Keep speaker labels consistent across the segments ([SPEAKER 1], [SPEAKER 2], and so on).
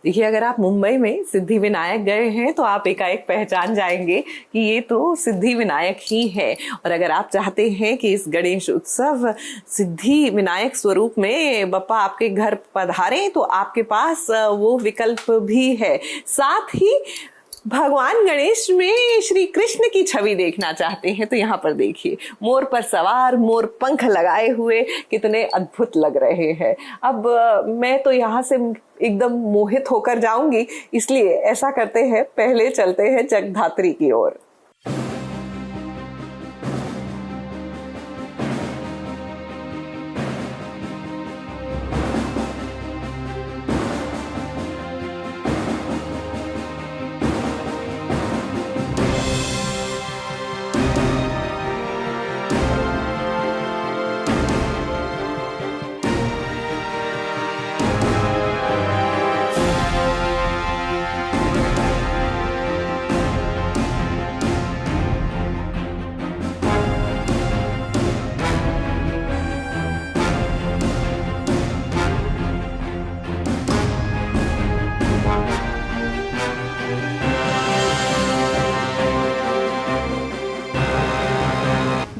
[SPEAKER 1] देखिए, अगर आप मुंबई में सिद्धि विनायक गए हैं तो आप एकाएक पहचान जाएंगे कि ये तो सिद्धि विनायक ही है। और अगर आप चाहते हैं कि इस गणेश उत्सव सिद्धि विनायक स्वरूप में बप्पा आपके घर पधारे तो आपके पास वो विकल्प भी है। साथ ही भगवान गणेश में श्री कृष्ण की छवि देखना चाहते हैं तो यहाँ पर देखिए, मोर पर सवार, मोर पंख लगाए हुए कितने अद्भुत लग रहे हैं। अब मैं तो यहाँ से एकदम मोहित होकर जाऊंगी, इसलिए ऐसा करते हैं, पहले चलते हैं जगधात्री की ओर।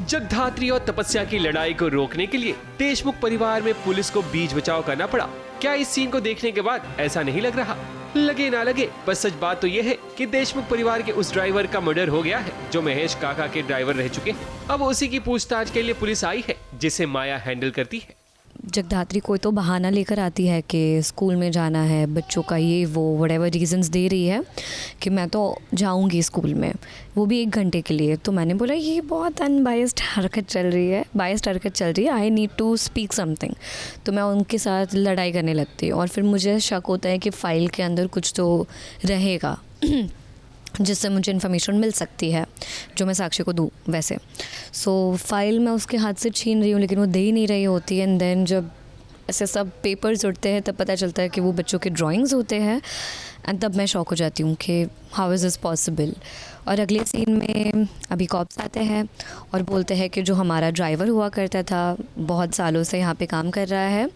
[SPEAKER 2] जगधात्री और तपस्या की लड़ाई को रोकने के लिए देशमुख परिवार में पुलिस को बीच बचाव करना पड़ा। क्या इस सीन को देखने के बाद ऐसा नहीं लग रहा? लगे ना लगे, बस सच बात तो ये है कि देशमुख परिवार के उस ड्राइवर का मर्डर हो गया है जो महेश काका के ड्राइवर रह चुके हैं। अब उसी की पूछताछ के लिए पुलिस आई है, जिसे माया हैंडल करती है।
[SPEAKER 3] जगधात्री कोई तो बहाना लेकर आती है कि स्कूल में जाना है, बच्चों का ये वो व्हाटएवर रीजंस दे रही है कि मैं तो जाऊंगी स्कूल में, वो भी 1 घंटे के लिए। तो मैंने बोला ये बहुत अनबायस्ड हरकत चल रही है, बायस्ड हरकत चल रही है, I need to speak something. तो मैं उनके साथ लड़ाई करने लगती और फिर मुझे शक होता है कि फ़ाइल के अंदर कुछ तो रहेगा जिससे मुझे इन्फॉर्मेशन मिल सकती है जो मैं साक्षी को दूँ वैसे। फाइल मैं उसके हाथ से छीन रही हूँ लेकिन वो दे ही नहीं रही होती है। एंड देन जब ऐसे सब पेपर्स उड़ते हैं तब पता चलता है कि वो बच्चों के ड्राइंग्स होते हैं। एंड तब मैं शॉक हो जाती हूँ कि हाउ इज़ दिस पॉसिबल। और अगले सीन में अभी कॉप्स आते हैं और बोलते हैं कि जो हमारा ड्राइवर हुआ करता था, बहुत सालों से यहाँ पे काम कर रहा है,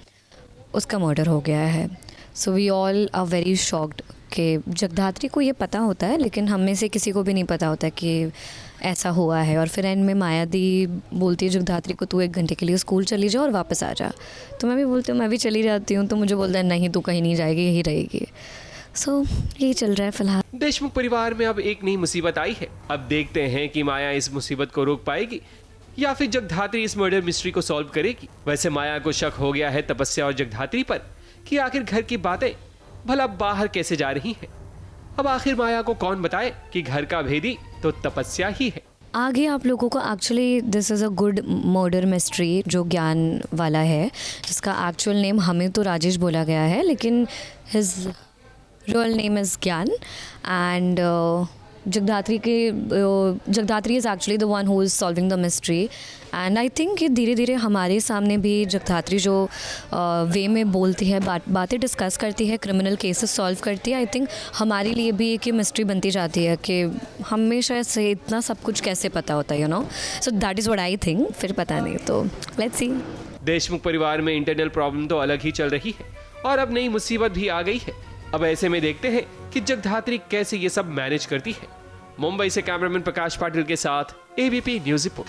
[SPEAKER 3] उसका मर्डर हो गया है। So we all are very shocked कि जगधात्री को ये पता होता है लेकिन हम में से किसी को भी नहीं पता होता कि ऐसा हुआ है। और फिर एंड में माया दी बोलती है जगधात्री को, तू 1 घंटे के लिए स्कूल चली जा और वापस आ जा। तो मैं भी बोलती हूँ मैं भी चली जाती हूँ, तो मुझे बोलता है नहीं तू कहीं नहीं जाएगी, यही रहेगी। यही चल रहा है फिलहाल।
[SPEAKER 2] देशमुख परिवार में अब एक नई मुसीबत आई है। अब देखते हैं कि माया इस मुसीबत को रोक पाएगी या फिर जगधात्री इस मर्डर मिस्ट्री को सॉल्व करेगी। वैसे माया को शक हो गया है तपस्या और जगधात्री पर कि आखिर घर की बातें भला बाहर कैसे जा रही हैं। अब आखिर माया को कौन बताए कि घर का भेदी तो तपस्या ही है।
[SPEAKER 3] आगे आप लोगों को actually this is a good murder mystery जो ज्ञान वाला है, जिसका एक्चुअल नेम हमें तो राजेश बोला गया है लेकिन हिज रियल नेम इज़ ज्ञान। And Jagaddhatri is actually the one who is solving the mystery. And I think ये धीरे धीरे हमारे सामने भी जगधात्री जो वे में बोलती है, बातें डिस्कस करती है, क्रिमिनल केसेस सॉल्व करती है, आई थिंक हमारे लिए भी एक ये मिस्ट्री बनती जाती है कि हमेशा से इतना सब कुछ कैसे पता होता है, you know. So that is what I think. फिर पता नहीं, तो लेट्स सी।
[SPEAKER 2] देशमुख परिवार में इंटरनल प्रॉब्लम तो अलग ही चल रही है और अब नई मुसीबत भी आ गई है। अब ऐसे में देखते हैं कि जगधात्री कैसे ये सब मैनेज करती है। मुंबई से कैमरामैन प्रकाश पाटिल के साथ ABP news report.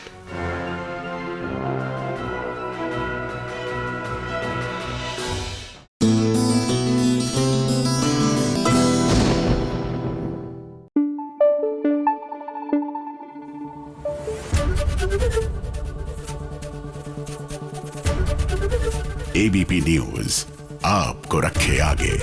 [SPEAKER 4] ABP news आपको रखे आगे।